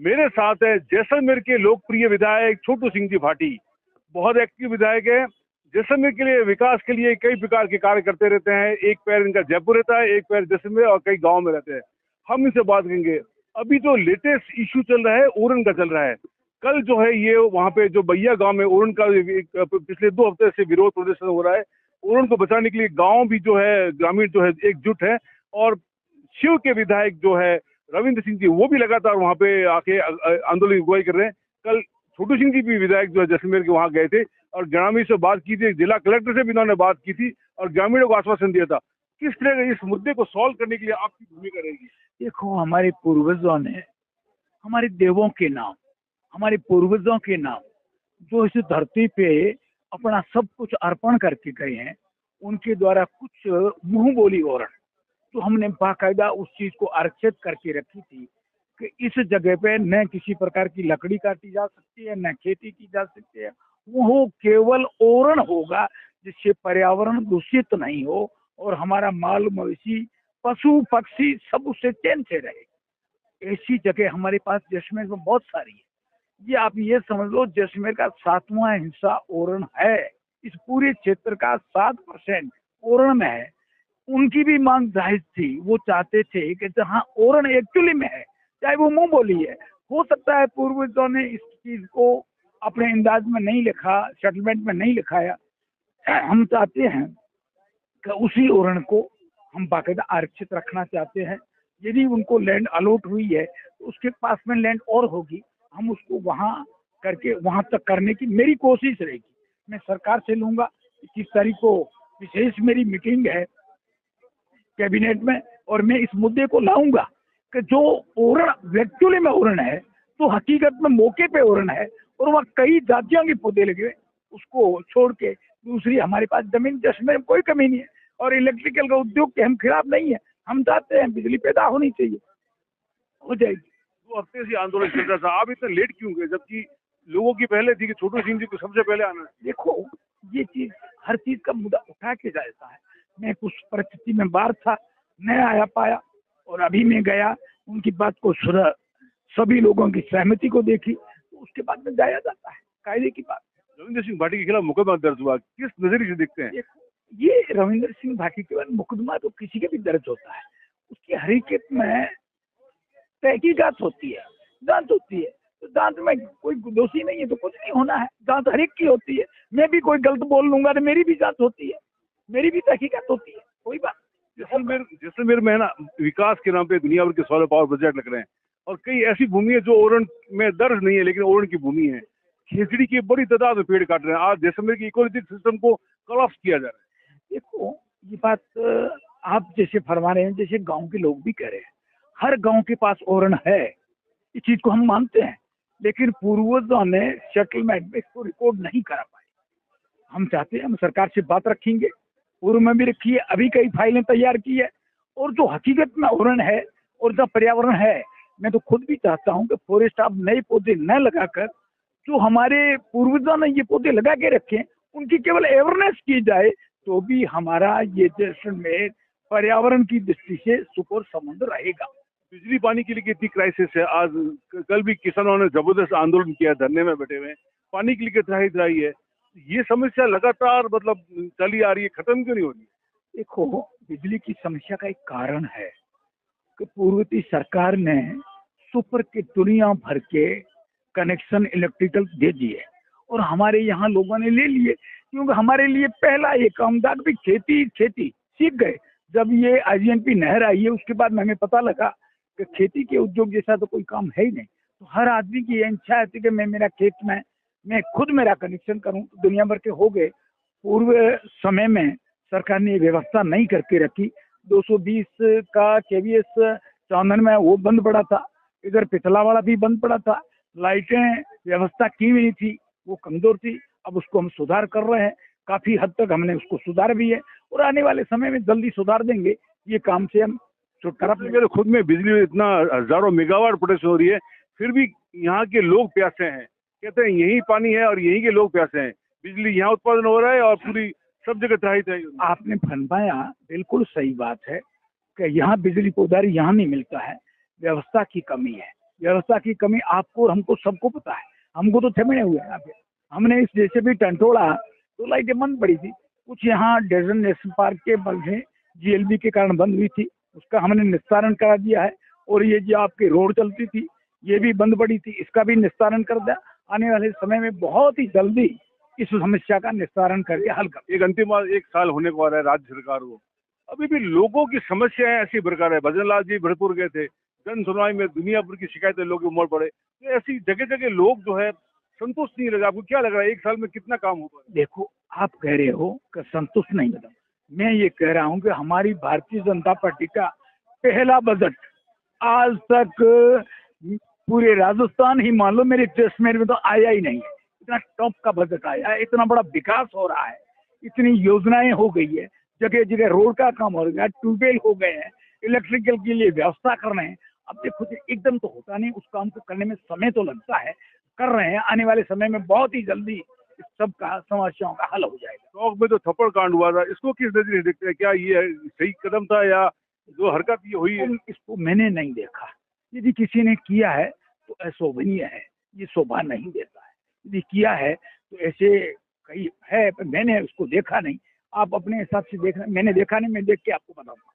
मेरे साथ है जैसलमेर के लोकप्रिय विधायक छोटू सिंह जी भाटी। बहुत एक्टिव विधायक है। जैसलमेर के लिए, विकास के लिए कई प्रकार के कार्य करते रहते हैं। एक पैर इनका जयपुर रहता है, एक पैर जैसलमेर और कई गांव में रहते हैं। हम इनसे बात करेंगे। अभी जो लेटेस्ट इशू चल रहा है ओरन का चल रहा है। कल जो है ये वहाँ पे जो बैया गांव में ओरन का पिछले 2 हफ्ते से विरोध प्रदर्शन हो रहा है। ओरन को बचाने के लिए गांव भी जो है, ग्रामीण जो है एकजुट है। और शिव के विधायक जो है रविंद्र सिंह जी, वो भी लगातार वहाँ पे आके आंदोलन की अगुवाई कर रहे हैं। कल छोटू सिंह जी भी विधायक जो है जैसलमेर के वहाँ गए थे और ग्रामीण से बात की थी। जिला कलेक्टर से भी इन्होंने बात की थी और ग्रामीणों को आश्वासन दिया था। किस तरह इस मुद्दे को सॉल्व करने के लिए आपकी भूमिका रहेगी? देखो, हमारे पूर्वजों ने हमारे देवों के नाम, हमारे पूर्वजों के नाम जो इस धरती पे अपना सब कुछ अर्पण करके गए हैं, उनके द्वारा कुछ मुंह बोली ओरण तो हमने बाकायदा उस चीज को आरक्षित करके रखी थी कि इस जगह पे न किसी प्रकार की लकड़ी काटी जा सकती है, न खेती की जा सकती है। वो केवल ओरण होगा जिससे पर्यावरण दूषित नहीं हो और हमारा माल मवेशी पशु पक्षी सब उससे चैन से रहे। ऐसी जगह हमारे पास जैसलमेर में बहुत सारी है। ये आप ये समझ लो, जैसलमेर का 7वां हिस्सा ओरण है। इस पूरे क्षेत्र का 7% ओरण में है। उनकी भी मांग जाहिर थी। वो चाहते थे कि जहाँ ओरण एक्चुअली में है, चाहे वो मुंह बोली है, हो सकता है पूर्वजों ने इस चीज को अपने अंदाज में नहीं लिखा, सेटलमेंट में नहीं लिखाया। हम चाहते हैं कि उसी ओरण को हम बाकायदा आरक्षित रखना चाहते हैं। यदि उनको लैंड अलॉट हुई है तो उसके पास में लैंड और होगी, हम उसको वहां करके वहां तक करने की मेरी कोशिश रहेगी। मैं सरकार से लूंगा। 21 तारीख को विशेष मेरी मीटिंग है कैबिनेट में और मैं इस मुद्दे को लाऊंगा कि जो ओरण एक्चुअली में ओरण है तो हकीकत में मौके पे ओरण है और वह कई जातियों के पौधे लगे हुए, उसको छोड़ के दूसरी हमारे पास जमीन जैसलमेर में कोई कमी नहीं है। और इलेक्ट्रिकल का उद्योग के हम खिलाफ नहीं है। हम चाहते हैं बिजली पैदा होनी चाहिए, हो जाएगी। 2 हफ्ते से आंदोलन चल रहा था, आप इतना लेट क्यों गए जबकि लोगों की पहले थी कि छोटू सिंह जी को सबसे पहले आना है? देखो, ये चीज हर चीज का मुद्दा उठा के जाता है। मैं कुछ परिस्थिति में बाहर था, नहीं आया पाया और अभी मैं गया, उनकी बात को सुना, सभी लोगों की सहमति को देखी, तो उसके बाद में जाया जाता है, कायदे की बात। रविंद्र सिंह भाटी के खिलाफ मुकदमा दर्ज हुआ, किस नजरिए से देखते हैं? ये रविंद्र सिंह भाटी के बाद मुकदमा तो किसी के भी दर्ज होता है, उसकी हकीकत में तहकीकात होती है, जांच होती है। तो जांच में कोई दोषी नहीं है तो कुछ नहीं होना है। जांच हर एक की होती है। मैं भी कोई गलत बोल लूंगा तो मेरी भी जांच होती है, मेरी भी तहकीकात होती है, कोई बात। जैसलमेर में है ना, विकास के नाम पे दुनिया भर के सोलर पावर प्रोजेक्ट लग रहे हैं और कई ऐसी भूमि है जो ओरण में दर्ज नहीं है लेकिन ओरण की भूमि है। खेजड़ी की बड़ी तादाद में पेड़ काट रहे हैं। आज जैसलमेर की इकोलॉजिकल सिस्टम को कोलैप्स किया जा रहा है। देखो, ये बात आप जैसे फरमा रहे हैं, जैसे गांव के लोग भी कह रहे हैं, हर गांव के पास ओरण है, इस चीज को हम मानते हैं। लेकिन पूर्वजों ने सेटलमेंट में इसको रिकॉर्ड नहीं करा पाए। हम चाहते हैं, हम सरकार से बात रखेंगे, पूर्व में भी रखी है, अभी कई फाइलें तैयार की है। और जो हकीकत में ओरण है और जो पर्यावरण है, मैं तो खुद भी चाहता हूं कि फॉरेस्ट आप नए पौधे न लगाकर जो हमारे पूर्वजों ने ये पौधे लगा के रखे उनकी केवल अवेयरनेस की जाए, तो भी हमारा ये जैसलमेर पर्यावरण की दृष्टि से सुपर समुद्र रहेगा। बिजली पानी के लिए कितनी क्राइसिस है। आज कल भी किसानों ने जबरदस्त आंदोलन किया, धरने में बैठे हुए। पानी के लिए कितना त्राही है। ये समस्या लगातार मतलब चली आ रही है, खत्म क्यों नहीं हो रही? देखो, बिजली की समस्या का एक कारण है कि पूर्व की सरकार ने सुपर के दुनिया भर के कनेक्शन इलेक्ट्रिकल दे दिए और हमारे यहाँ लोगों ने ले लिए, क्योंकि हमारे लिए पहला ये काम था कि खेती सीख गए। जब ये IGNP नहर आई है उसके बाद हमें पता लगा कि खेती के उद्योग जैसा तो कोई काम है ही नहीं। तो हर आदमी की इच्छा थी कि मैं खेत में मैं खुद मेरा कनेक्शन करूं। तो दुनिया भर के हो गए। पूर्व समय में सरकार ने ये व्यवस्था नहीं करके रखी। 220 का KVS चांदन में वो बंद पड़ा था, इधर पिछला वाला भी बंद पड़ा था। लाइटें व्यवस्था की हुई थी, वो कमजोर थी। अब उसको हम सुधार कर रहे हैं, काफी हद तक हमने उसको सुधार भी है और आने वाले समय में जल्दी सुधार देंगे। ये काम से हम छुटकारा पाएंगे। खुद में बिजली इतना हजारों मेगावाट प्रोडक्शन हो रही है, फिर भी यहाँ के लोग प्यासे हैं। कहते हैं यही पानी है और यही के लोग प्यासे हैं। बिजली यहाँ उत्पादन हो रहा है और पूरी सब जगह त्राही त्राही। आपने फरमाया, बिल्कुल सही बात है कि यहाँ बिजली को उधारी यहाँ नहीं मिलता है, व्यवस्था की कमी है। व्यवस्था की कमी आपको और हमको सबको पता है। हमको तो थमे हुए हैं यहाँ पे। हमने इस जैसे भी टंटोड़ा तो लाइटें बंद पड़ी थी, कुछ यहाँ डेजर्ट नेशनल पार्क के बगल जीएलबी के कारण बंद हुई थी, उसका हमने निस्तारण करा दिया है। और ये जो आपकी रोड चलती थी ये भी बंद पड़ी थी, इसका भी निस्तारण कर दिया। आने वाले समय में बहुत ही जल्दी इस समस्या का निस्तारण करके हल कर। एक अंतिम बार, 1 साल होने को आ रहा है राज्य सरकार को, अभी भी लोगों की समस्याएं ऐसी बरकरार है। भजन लाल जी भरतपुर गए थे, जन सुनवाई में दुनिया भर की शिकायतें लोग उमड़ पड़े, तो ऐसी जगह जगह लोग जो है संतुष्ट नहीं लगा। आपको क्या लग रहा है 1 साल में कितना काम हुआ? देखो, आप कह रहे हो कि संतुष्ट नहीं मिला, मैं ये कह रहा हूँ कि हमारी भारतीय जनता पार्टी का पहला बजट आज तक पूरे राजस्थान ही मान लो मेरे टेस्ट में तो आया ही नहीं है। इतना टॉप का बजट आया है, इतना बड़ा विकास हो रहा है, इतनी योजनाएं हो गई है, जगह जगह रोड का काम हो गया, ट्यूबवेल हो गए हैं, इलेक्ट्रिकल के लिए व्यवस्था कर रहे हैं। अब देखो एकदम तो होता नहीं, उस काम को करने में समय तो लगता है, कर रहे हैं। आने वाले समय में बहुत ही जल्दी इस सब का समस्याओं का हल हो जाएगा। टॉक में तो थप्पड़ कांड हुआ था, इसको किस नजरिए से देखते हैं? क्या ये सही कदम था या जो हरकत ये हुई है? इसको मैंने नहीं देखा, यदि किसी ने किया है तो अशोभनीय है, ये शोभा नहीं देता है। यदि किया है तो ऐसे कई है, पर मैंने उसको देखा नहीं। आप अपने हिसाब से देखना, मैंने देखा नहीं, मैं देख के आपको बताऊंगा।